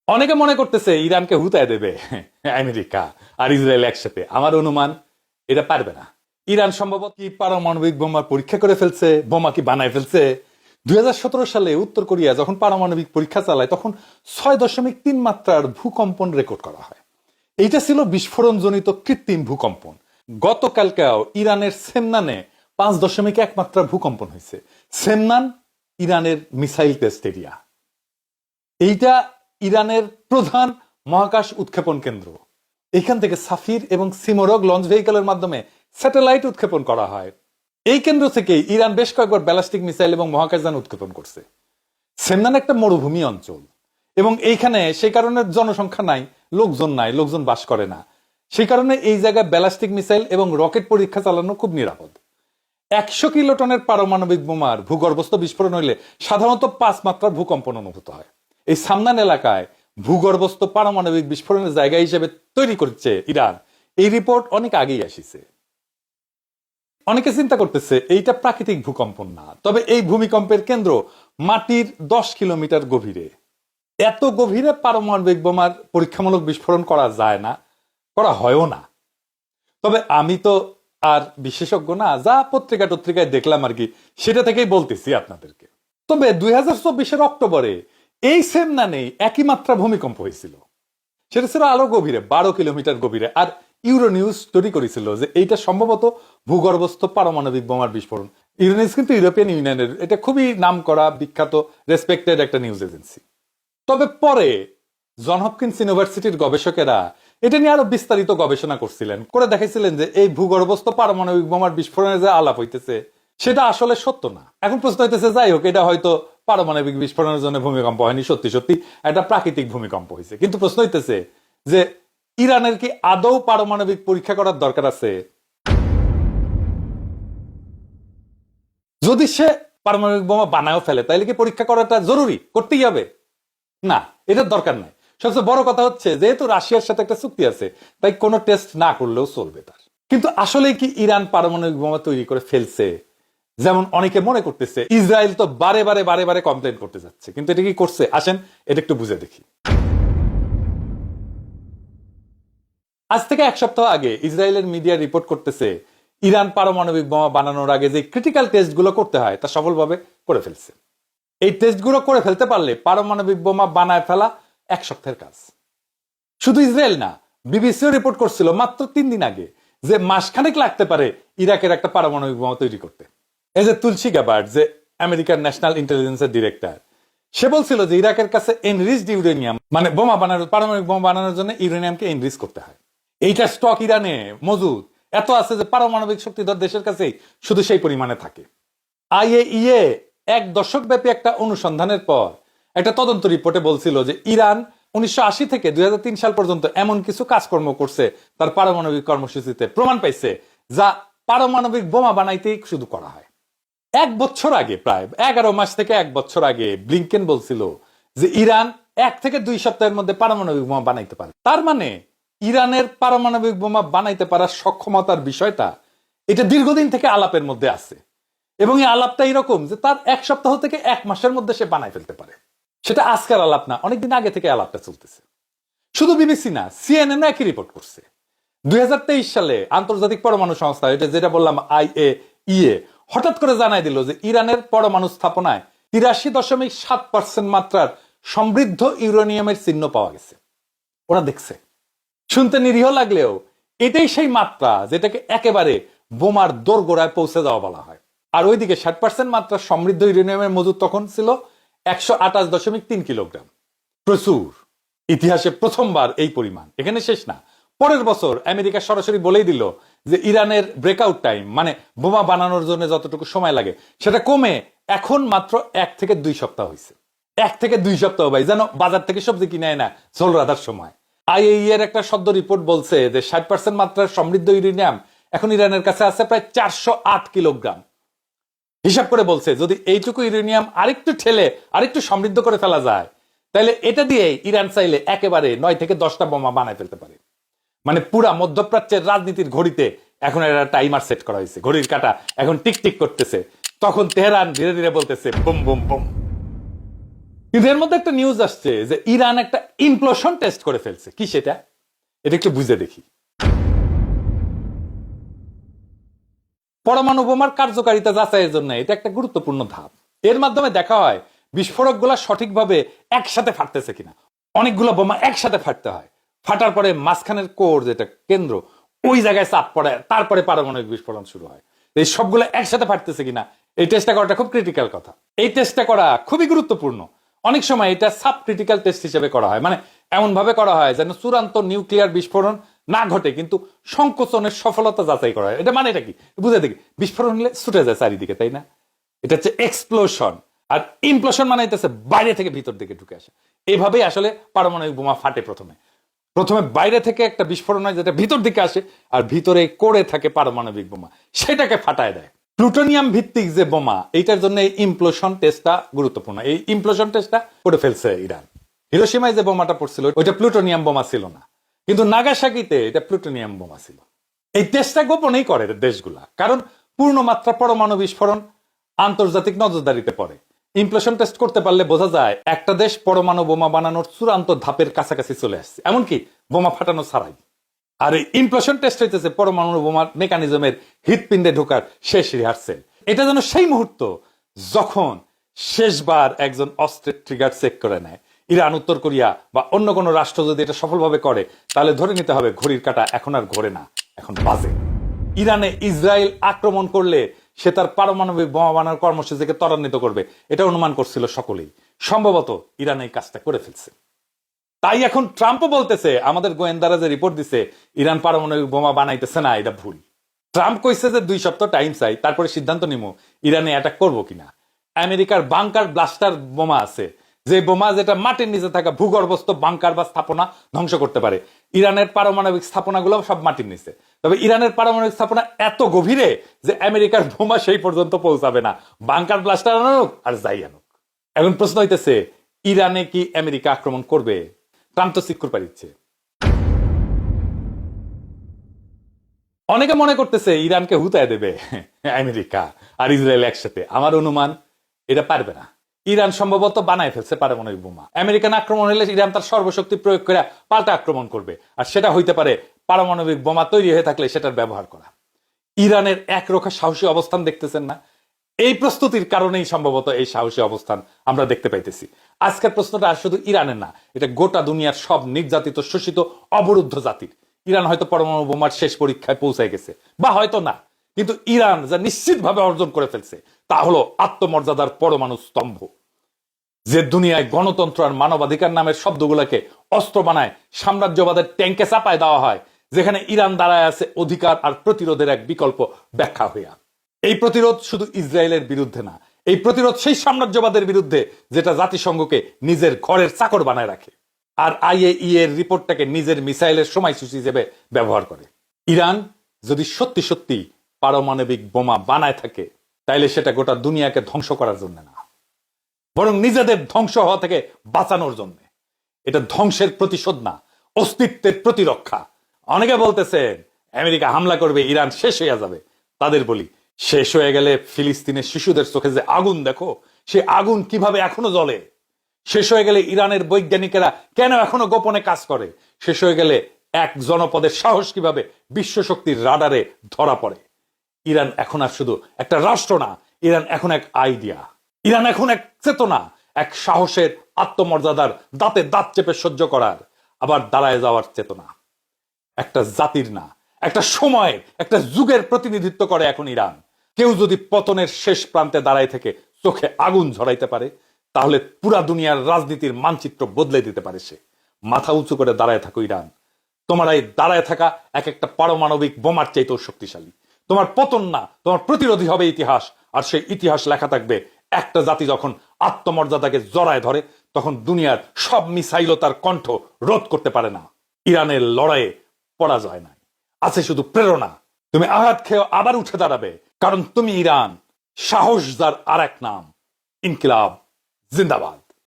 অনেকে মনে করতেছে ইরানকে হুতায় দেবে আমেরিকা আর ইসরায়েল একসাথে। আমার অনুমান এটা পারবে না। ইরান সম্ভবত কি পারমাণবিক বোমার পরীক্ষা করে ফেলছে, বোমা কি বানায় ফেলছে। 2017 সালে উত্তর কোরিয়া যখন পারমাণবিক পরীক্ষা চালায় তখন 6.3 মাত্রার ভূকম্পন রেকর্ড করা হয়। এইটা ছিল বিস্ফোরণজনিত কৃত্রিম ভূকম্পন। গতকালকেও ইরানের সেমনানে 5.1 মাত্রার ভূকম্পন হয়েছে। সেমনান ইরানের মিসাইল টেস্ট এরিয়া। এইটা ইরানের প্রধান মহাকাশ উৎক্ষেপণ কেন্দ্র। এখান থেকে সাফির এবং সিমোরগ লঞ্চ ভেহিকলের মাধ্যমে স্যাটেলাইট উৎক্ষেপণ করা হয়। এই কেন্দ্র থেকে ইরান বেশ কয়েকবার ব্যালিস্টিক মিসাইল এবং মহাকাশযান উৎক্ষেপণ করছে। সেমনান একটা মরুভূমি অঞ্চল এবং এইখানে সেই কারণে জনসংখ্যা নাই, লোকজন বাস করে না। সেই কারণে এই জায়গায় ব্যালিস্টিক মিসাইল এবং রকেট পরীক্ষা চালানো খুব নিরাপদ। 100 কিলোটনের পারমাণবিক বোমার ভূগর্ভস্থ বিস্ফোরণ হইলে সাধারণত 5 মাত্রার ভূকম্পন অনুভূত হয়। এই সামনান এলাকায় ভূগর্ভস্থ পারমাণবিক বিস্ফোরণের জায়গা হিসেবে তৈরি করছে ইরান, এই রিপোর্ট অনেক আগেই আসিছে। অনেকে চিন্তা করতেছে এইটা প্রাকৃতিক ভূকম্পন না, তবে এই ভূমিকম্পের কেন্দ্র মাটির 10 কিলোমিটার গভীরে। এত গভীরে পারমাণবিক বোমার পরীক্ষামূলক বিস্ফোরণ করা যায় না, করা হয়ও না। তবে আমি তো আর বিশেষজ্ঞ না, যা পত্রিকায় দেখলাম আর কি, সেটা থেকেই বলতেছি আপনাদেরকে। তবে 2024 অক্টোবরে এই সেমনানেই একই মাত্রা ভূমিকম্প হয়েছিল। সেটা ছিল আরো গভীরে, 12 কিলোমিটার গভীরে। আর ইউরো নিউজ স্টোরি করেছিল যে এইটা সম্ভবত ভূগর্ভস্থ পারমাণবিক বোমার বিস্ফোরণ। ইউরো নিউজ কিন্তু ইউরোপিয়ান ইউনিয়নের, এটা খুবই নাম করা, বিখ্যাত, রেসপেক্টেড একটা নিউজ এজেন্সি। তবে পরে জন হপকিন্স ইউনিভার্সিটির গবেষকেরা এটা নিয়ে আরো বিস্তারিত গবেষণা করছিলেন, করে দেখাইছিলেন যে এই ভূগর্ভস্থ পারমাণবিক বোমার বিস্ফোরণের যে আলাপ হইতেছে সেটা আসলে সত্য না। এখন প্রশ্ন হইতেছে, যাই হোক, এটা হয়তো পারমাণবিক বিস্ফোরণের জন্য ভূমিকম্প হয়নি, সত্যি সত্যি একটা প্রাকৃতিক ভূমিকম্প হয়েছে। কিন্তু প্রশ্ন হইতেছে যে ইরানের কি আদৌ পারমাণবিক পরীক্ষা করার দরকার আছে? যদি সে পারমাণবিক বোমা বানায়ও ফেলে তাইলে কি পরীক্ষা করাটা জরুরি, করতেই হবে? না, এটার দরকার নাই। সবচেয়ে বড় কথা হচ্ছে, যেহেতু রাশিয়ার সাথে একটা চুক্তি আছে, তাই কোনো টেস্ট না করলেও চলবে তার। কিন্তু আসলে কি ইরান পারমাণবিক বোমা তৈরি করে ফেলছে যেমন অনেকে মনে করতেছে? ইসরায়েল তো বারে বারে কমপ্লেন করতে যাচ্ছে, কিন্তু এটা কি করছে? আসেন এটা একটু বুঝে দেখি। আজ থেকে 1 সপ্তাহ আগে ইসরায়েলের মিডিয়া রিপোর্ট করতেছে ইরান পারমাণবিক বোমা বানানোর আগে যে ক্রিটিক্যাল টেস্টগুলো করতে হয় তা সফলভাবে করে ফেলছে। এই টেস্টগুলো করে ফেলতে পারলে পারমাণবিক বোমা বানায় ফেলা 1 সপ্তাহের কাজ। শুধু ইসরায়েল না, বিবিসিও রিপোর্ট করছিল মাত্র 3 দিন আগে যে মাসখানেক লাগতে পারে ইরাকের একটা পারমাণবিক বোমা তৈরি করতে। এই যে তুলসী গ্যাবার্ড, যে আমেরিকার ন্যাশনাল ইন্টেলিজেন্সের ডিরেক্টর, সে বলছিল যে ইরাকের কাছে এনরিচড ইউরেনিয়াম, মানে বোমা বানানোর, পারমাণবিক বোমা বানানোর জন্য ইউরেনিয়ামকে এনরিচ করতে হয়। এইটা স্টক ইরানে মজুদ এত আছে যে পারমাণবিক শক্তিধর দেশের কাছেই শুধু সেই পরিমাণে থাকে। আইএইএ 1 দশক ব্যাপী একটা অনুসন্ধানের পর একটা তদন্ত রিপোর্টে বলছিল যে ইরান 1980 থেকে 2003 সাল পর্যন্ত এমন কিছু কাজকর্ম করছে তার পারমাণবিক কর্মসূচিতে, প্রমাণ পাইছে, যা পারমাণবিক বোমা বানাইতেই শুধু করা হয়। 1 বছর আগে, প্রায় 11 মাস থেকে 1 বছর আগে ব্লিংকেন বলছিল যে ইরান 1 থেকে 2 সপ্তাহের মধ্যে পারমাণবিক বোমা বানাইতে পারে। তার মানে ইরানের পারমাণবিক বোমা বানাইতে পারার সক্ষমতার বিষয়টা এটা দীর্ঘদিন থেকে আলাপের মধ্যে আছে, এবং এই আলাপটা এরকম যে তার 1 সপ্তাহ থেকে 1 মাসের মধ্যে সে বানাই ফেলতে পারে। সেটা আজকের আলাপ না, অনেকদিন আগে থেকে আলাপটা চলতেছে। শুধু বিবিসি না, সিএনএন একই রিপোর্ট করছে। 2023 সালে আন্তর্জাতিক পরমাণু সংস্থা, এটা যেটা বললাম আইএইএ, হঠাৎ করে জানাই দিল যে ইরানের পরমাণু স্থাপনায় 83.7% মাত্রার সমৃদ্ধ ইউরেনিয়ামের চিহ্ন পাওয়া গেছে। ওরা দেখছে। শুনতে নিরীহ লাগলেও এটাই সেই মাত্রা যেটাকে একেবারে বোমার দোরগোড়ায় পৌঁছে দেওয়া বলা হয়। আর ওইদিকে 60% মাত্রা সমৃদ্ধ ইউরেনিয়ামের মজুদ তখন ছিল 128.3 কিলোগ্রাম। প্রচুর। ইতিহাসে প্রথমবার এই পরিমাণ। এখানে শেষ না, পরের বছর আমেরিকা সরাসরি বলেই দিল যে ইরানের ব্রেকআউট টাইম, মানে বোমা বানানোর জন্য যতটুকু সময় লাগে, সেটা কমে এখন মাত্র 1 থেকে 2 সপ্তাহ হয়েছে। 1 থেকে 2 সপ্তাহ ভাই, যেন বাজার থেকে সবজি কিনে না ঝোল রাধার সময়। আইএইএ এর একটা সদ্য রিপোর্ট বলছে যে 60% মাত্রার সমৃদ্ধ ইউরেনিয়াম এখন ইরানের কাছে আছে প্রায় 408 কিলোগ্রাম। হিসাব করে বলছে যদি এইটুকু ইউরেনিয়াম আরেকটু ঠেলে আরেকটু সমৃদ্ধ করে ফেলা যায়, তাহলে এটা দিয়ে ইরান চাইলে একেবারে 9 থেকে 10টা বোমা বানায় ফেলতে পারে। মানে পুরা মধ্যপ্রাচ্যের রাজনীতির ঘড়িতে এখন একটা টাইমার সেট করা হয়েছে, ঘড়ির কাঁটা এখন টিক টিক করতেছে। তখন তেহরান ধীরে ধীরে বলতেছে বুম বুম বুম। কিন্তু এর মধ্যে একটা নিউজ আসছে যে ইরান একটা ইমপ্লোশন টেস্ট করে ফেলছে। কি সেটা? এটা একটু বুঝে দেখি। পরমাণু বোমার কার্যকারিতা যাচাইয়ের জন্য এটা একটা গুরুত্বপূর্ণ ধাপ। এর মাধ্যমে দেখা হয় বিস্ফোরক গুলা সঠিকভাবে একসাথে ফাটতেছে কিনা। অনেকগুলো বোমা একসাথে ফাটতে হয়, ফাটার পরে মাঝখানের কোর যেটা কেন্দ্র, ওই জায়গায় চাপ পড়ে, তারপরে পারমাণবিক বিস্ফোরণ শুরু হয়। এই সবগুলো একসাথে ফাটতেছে কিনা এই টেস্টটা করাটা খুব ক্রিটিক্যাল কথা। এই টেস্টটা করা খুবই গুরুত্বপূর্ণ। অনেক সময় এটা সাব ক্রিটিক্যাল টেস্ট হিসেবে করা হয়, মানে এমন ভাবে করা হয় যেন চূড়ান্ত নিউক্লিয়ার বিস্ফোরণ না ঘটে কিন্তু সংকোচনের সফলতা যাচাই করা হয়। এটা মানে এটা কি বুঝে দেখি, বিস্ফোরণ হলে ছুটে যায় চারিদিকে, তাই না? এটা হচ্ছে এক্সপ্লোশন। আর ইমপ্লোশন মানে হচ্ছে বাইরে থেকে ভিতর দিকে ঢুকে আসে। এইভাবেই আসলে পারমাণবিক বোমা ফাটে। প্রথমে বাইরে থেকে একটা বিস্ফোরণ হয় যেটা ভিতর দিকে আসে, আর ভিতরে করে থাকে পারমাণবিক বোমা, সেটাকে ফাটায় দেয়। প্লুটোনিয়াম ভিত্তিক যে বোমা, এইটার জন্য এই ইমপ্লোশন টেস্টটা গুরুত্বপূর্ণ। এই ইমপ্লোশন টেস্টটা করে ফেলছে ইরান। হিরোশিমায় যে বোমাটা পড়ছিল ওইটা প্লুটোনিয়াম বোমা ছিল না, কিন্তু নাগাসাকিতে এটা প্লুটোনিয়াম বোমা ছিল। এই টেস্টটা গোপনেই করে দেশগুলা, কারণ পূর্ণমাত্রা পরমাণু বিস্ফোরণ আন্তর্জাতিক নজরদারিতে পড়ে। ইমপ্লোশন টেস্ট করতে পারলে বোঝা যায় একটা দেশ পরমাণু বোমা বানানোর চূড়ান্ত ধাপের কাছাকাছি চলে আসছে, এমনকি বোমা ফাটানো ছাড়াই। আর এই ইমপ্লোশন টেস্ট হইতেছে পরমাণু বোমার মেকানিজমের হৃৎপিণ্ডে ঢোকার শেষ রিহার্সেল। এটা যেন সেই মুহূর্ত যখন শেষবার একজন অস্ত্রের ট্রিগার চেক করে নেয়। ইরান, উত্তর কোরিয়া বা অন্য কোনো রাষ্ট্র যদি এটা সফলভাবে করে, তাহলে ধরে নিতে হবে ঘড়ির কাঁটা এখন আর ঘোরে না, এখন বাজে। ইরানে ইসরায়েল আক্রমণ করলে সে তার পারমাণবিক বোমা বানানোর কর্মসূচিকে ত্বরান্বিত করবে, এটা অনুমান করছিল সকলেই। সম্ভবত ইরান এই কাজটা করে ফেলছে। তাই এখন ট্রাম্পও বলতেছে আমাদের গোয়েন্দারা যে রিপোর্ট দিছে ইরান পারমাণবিক বোমা বানাইতেছে না, এটা ভুল। ট্রাম্প কইছে যে 2 সপ্তাহ টাইম চাই, তারপরে সিদ্ধান্ত নিমু ইরানে অ্যাটাক করবো কিনা। আমেরিকার বাংকার ব্লাস্টার বোমা আছে, যে বোমা যেটা মাটির নিচে থাকা ভূগর্ভস্থ বাংকার বা স্থাপনা ধ্বংস করতে পারে। ইরানের পারমাণবিক স্থাপনাগুলো সব মাটির নিচে, তবে ইরানের পারমাণবিক স্থাপনা এত গভীরে যে আমেরিকার বোমা সেই পর্যন্ত পৌঁছাবে না, বাংকার ব্লাস্টার আনুক আর যাই আনুক। এখন প্রশ্ন হইতেছে ইরানে কি আমেরিকা আক্রমণ করবে? ট্রাম্প তো সিক্যুর পারিচ্ছে। অনেকে মনে করতেছে ইরানকে হুতায় দেবে আমেরিকা আর ইসরায়েল একসাথে। আমার অনুমান এটা পারবে না। ইরান সম্ভবত বানায় ফেলছে পারমাণবিক বোমা। আমেরিকান আক্রমণ হলে ইরান তার সর্বশক্তি প্রয়োগ করে পাল্টা আক্রমণ করবে, আর সেটা হইতে পারে পারমাণবিক বোমা তৈরি হয়ে থাকলে সেটার ব্যবহার করা। ইরানের একরোখা সাহসী অবস্থান দেখতেছেন না? এই প্রস্তুতির কারণেই সম্ভবত এই সাহসী অবস্থান আমরা দেখতে পাইতেছি। আজকের প্রশ্নটা আর শুধু ইরানের না, এটা গোটা দুনিয়ার সব নির্যাতিত, শোষিত, অবরুদ্ধ জাতির। ইরান হয়তো পরমাণু বোমার শেষ পরীক্ষায় পৌঁছে গেছে, বা হয়তো না, কিন্তু ইরান যা নিশ্চিতভাবে অর্জন করে ফেলছে তা হলো আত্মমর্যাদার পরমাণু স্তম্ভ। যে দুনিয়ায় গণতন্ত্র আর মানবাধিকার নামের শব্দগুলোকে অস্ত্র বানায় সাম্রাজ্যবাদের ট্যাঙ্কে চাপায় দেওয়া হয়, যেখানে ইরান দাঁড়ায় আছে অধিকার আর প্রতিরোধের এক বিকল্প ব্যাখ্যা হইয়া। এই প্রতিরোধ শুধু ইসরায়েলের বিরুদ্ধে না, এই প্রতিরোধ সেই সাম্রাজ্যবাদের বিরুদ্ধে যেটা জাতিসংঘকে নিজের ঘরের চাকর বানায় রাখে, আর IAEA এর রিপোর্টটাকে নিজের মিসাইলের সময়সূচি হিসেবে ব্যবহার করে। ইরান যদি সত্যি সত্যি পারমাণবিক বোমা বানায় থাকে, তাইলে সেটা গোটা দুনিয়াকে ধ্বংস করার জন্য না, বরং নিজেদের ধ্বংস হওয়া থেকে বাঁচানোর জন্য। এটা ধ্বংসের প্রতিশোধ না, অস্তিত্বের প্রতিরক্ষা। অনেকে বলতেছেন আমেরিকা হামলা করবে, ইরান শেষ হয়ে যাবে। তাদের বলি, শেষ হয়ে গেলে ফিলিস্তিনের শিশুদের চোখে যে আগুন দেখো, সে আগুন কিভাবে এখনো জ্বলে। শেষ হয়ে গেলে ইরানের বৈজ্ঞানিকেরা কেন এখনো গোপনে কাজ করে। শেষ হয়ে গেলে এক জনপদের সাহস কিভাবে বিশ্বশক্তির রাডারে ধরা পড়ে। ইরান এখন আর শুধু একটা রাষ্ট্র না, ইরান এখন এক আইডিয়া। ইরান এখন এক চেতনা, এক সাহসের, আত্মমর্যাদার, দাঁতে দাঁত চেপে সহ্য করার, আবার দাঁড়ায় যাওয়ার চেতনা। একটা জাতির না, একটা সময়ের, একটা যুগের প্রতিনিধিত্ব করে এখন ইরান। কেউ যদি পতনের শেষ প্রান্তে দাঁড়ায় থেকে চোখে আগুন ঝরাইতে পারে, তাহলে পুরা দুনিয়ার রাজনীতির মানচিত্র বদলে দিতে পারে সে। মাথা উঁচু করে দাঁড়ায় থাকো ইরান। তোমার এই দাঁড়ায় থাকা এক একটা পারমাণবিক বোমার চাইতেও শক্তিশালী। তোমার পতন না, তোমার প্রতিরোধী হবে ইতিহাস। আর সেই ইতিহাস লেখা থাকবে একটা জাতি যখন আত্মমর্যাদাকে জড়ায় ধরে, তখন দুনিয়ার সব মিসাইলও তার কণ্ঠ রোধ করতে পারে না। ইরানের লড়াইয়ে পরাজয় নাই, আছে শুধু প্রেরণা। তুমি আঘাত খেয়ে আবার উঠে দাঁড়াবে, কারণ তুমি ইরান। সাহস যার আর এক নাম, ইনকিলাব জিন্দাবাদ।